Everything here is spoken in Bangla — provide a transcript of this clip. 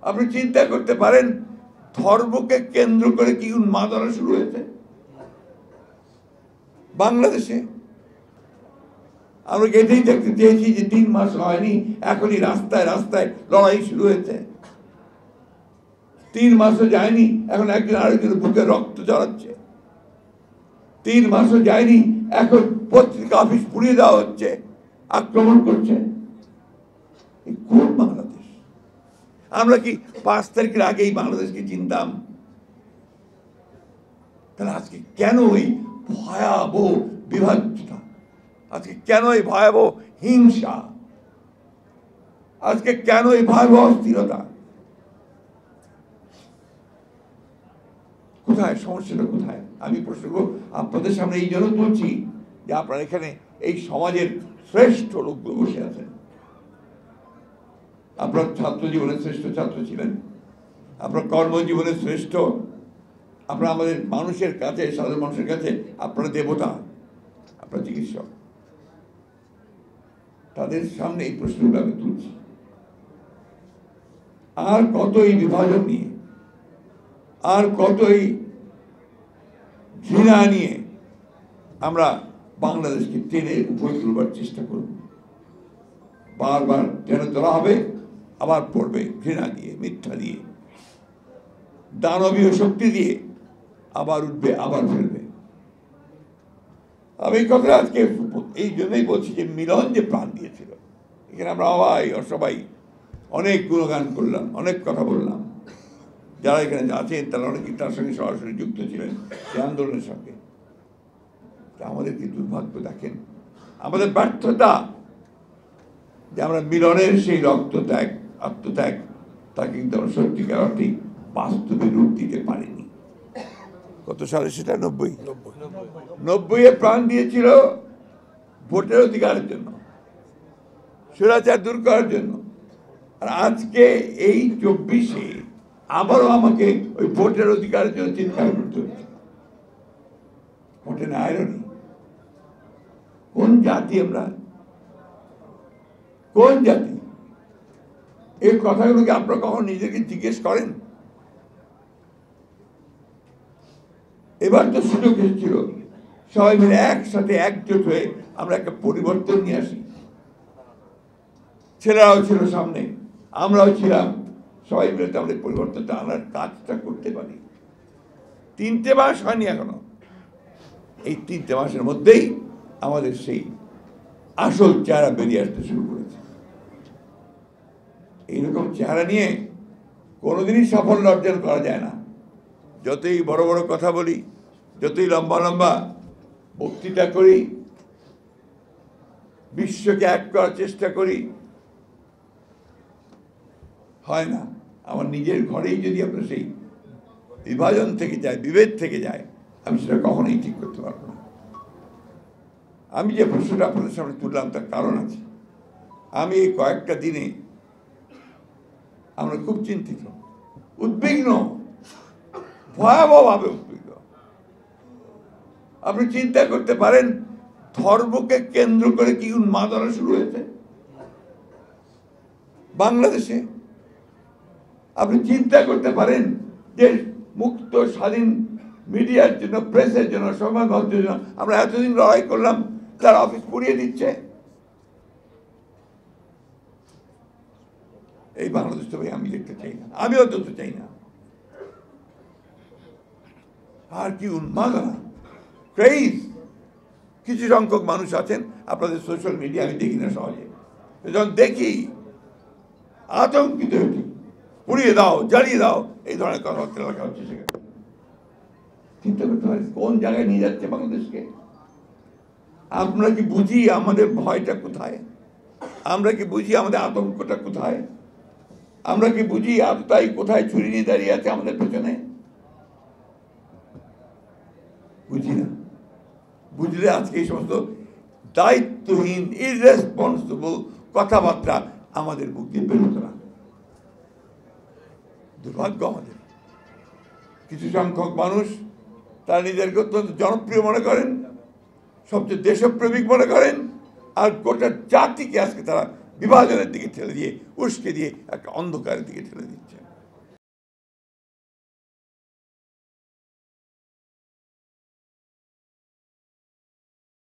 আপনি চিন্তা করতে পারেন ধর্মকে কেন্দ্র করে কি উন্মাদনা শুরু হয়েছে বাংলাদেশে। আমরা এটাই দেখতে চেয়েছি যে 3 মাস হয়নি, এখনই রাস্তায় রাস্তায় লড়াই শুরু হয়েছে। 3 মাসও যায়নি, এখন একজন আরেকজনের বুকে রক্ত ঝরাচ্ছে। 3 মাসও যায়নি, এখন পত্রিকা অফিস পুড়িয়ে দেওয়া হচ্ছে, আক্রমণ করছে। কোন বাংলাদেশ? আমরা কি 5 তারিখের আগেই বাংলাদেশকে চিনতাম? তাহলে আজকে কেন ওই ভয়াবহ বিভাজ্যতা, আজকে কেন এই ভয়াবহ হিংসা, আজকে কেন এই ভয়াবহ অস্থিরতা? কোথায় সমস্যাটা? কোথায়? আমি প্রশ্ন আপনাদের সামনে এই জন্য তুলছি যে আপনারা এখানে এই সমাজের শ্রেষ্ঠ লোকগুলো বসে আছেন। আপনার ছাত্র জীবনের শ্রেষ্ঠ ছাত্র ছিলেন, আপনার কর্মজীবনের শ্রেষ্ঠ, আপনারা আমাদের মানুষের কাছে, সাধারণ মানুষের কাছে আপনারা দেবতা, আপনার চিকিৎসক। তাদের সামনে এই প্রশ্নগুলো আমি তুলছি। আর কত এই বিভাজন নিয়ে, আর কত এই ঘৃণা নিয়ে আমরা বাংলাদেশকে টেনে উপরে তুলবার চেষ্টা করব? বারবার টেনে তোলা হবে, আবার পড়বে ঘৃণা দিয়ে, মিথ্যা দিয়ে, দানবীয় শক্তি দিয়ে, আবার উঠবে, আবার ফেলবে। আমি এই কথা আজকে এই জন্যই বলছি যে মিলন যে প্রাণ দিয়েছিল, এখানে আমরা সবাই অনেক গুণগান করলাম, অনেক কথা বললাম। যারা এখানে আছেন তারা অনেকেই তার সঙ্গে সরাসরি যুক্ত ছিলেন সেই আন্দোলনের সঙ্গে। আমাদের কি দুর্ভাগ্য দেখেন, আমাদের ব্যর্থতা যে আমরা মিলনের সেই রক্তত্যাগ, আত্মত্যাগ, তাকে কিন্তু আমরা সত্যিকার অর্থে বাস্তবে রূপ দিতে পারিনি। কত সালে সেটা? 90-এ প্রাণ দিয়েছিল ভোটের অধিকারের জন্য, স্বৈরাচার দূর করার জন্য। আর আজকে এই 24-এ আবারও আমাকে ওই ভোটের অধিকারের জন্য চিৎকার করতে হচ্ছে। ভোটে না আইরনি। কোন জাতি আমরা? কোন জাতি? এই কথাগুলোকে আপনারা কখন নিজেকে জিজ্ঞেস করেন? এবার তো সুযোগ এসেছিল সবাই মিলে একসাথে একজোট হয়ে আমরা একটা পরিবর্তন নিয়ে আসি। ছেলেরাও ছিল সামনে, আমরাও ছিলাম, সবাই মিলে আমাদের পরিবর্তনটা আনার কাজটা করতে পারি। 3টে মাস হয়নি এখনো। এই 3টে মাসের মধ্যেই আমাদের সেই আসল চেহারা বেরিয়ে আসতে শুরু করেছে। এইরকম চেহারা নিয়ে কোনোদিনই সাফল্য অর্জন করা যায় না। যতই বড় বড় কথা বলি, যতই লম্বা লম্বা বক্তৃতা করি, বিশ্বকে এক করার চেষ্টা করি, হয় না। আমার নিজের ঘরেই যদি আপনার সেই বিভাজন থেকে যায়, বিভেদ থেকে যায়, আমি সেটা কখনোই ঠিক করতে পারবো না। আমি যে প্রশ্নটা আপনাদের সামনে তুললাম তার কারণ আছে। আমি এই কয়েকটা দিনে আমরা খুব চিন্তিত, উদ্বিগ্ন, ভয়াবহভাবে উদ্বিগ্ন। আপনি চিন্তা করতে পারেন ধর্মকে কেন্দ্র করে কি উন্মাদনা শুরু হয়েছে বাংলাদেশে। আপনি চিন্তা করতে পারেন যে মুক্ত স্বাধীন মিডিয়ার জন্য, প্রেসের জন্য, সংবাদমাধ্যমের জন্য আমরা এতদিন লড়াই করলাম, তার অফিস পুড়িয়ে দিচ্ছে। এই বাংলাদেশ তো ভাই আমি দেখতে চাই না, আমি অন্তত চাই না। আর কি উন্মাদনা, ক্রেজ। কিছু সংখ্যক মানুষ আছেন, আপনাদের সোশ্যাল মিডিয়া আমি দেখি না সহজে, যখন দেখি আতঙ্কিত হচ্ছি, পুড়িয়ে দাও, জ্বালিয়ে দাও, এই ধরনের কথাবার্তা লেখা হচ্ছে। সেখানে চিন্তা করতে পারি কোন জায়গায় নিয়ে যাচ্ছে বাংলাদেশকে। আমরা কি বুঝি আমাদের ভয়টা কোথায়? আমরা কি বুঝি আমাদের আতঙ্কটা কোথায়? আমরা কি বুঝি আততায়ী কোথায় ছুরি নিয়ে দাঁড়িয়ে আছে আমাদের পেছনে? বুঝি না। বুঝলে আজকে এই সমস্ত দায়িত্বহীন, ইররেসপন্সিবল কথাবার্তা আমাদের মুখ দিয়ে বেরোতো না। দুর্ভাগ্য আমাদের। কিছু সংখ্যক মানুষ তারা নিজেদেরকে অত্যন্ত জনপ্রিয় মনে করেন, সবচেয়ে দেশপ্রেমিক মনে করেন, আর গোটা জাতিকে আজকে তারা বিভাজনের দিকে ঠেলে দিয়ে, উস্কে দিয়ে একটা অন্ধকারের দিকে ঠেলে দিচ্ছে।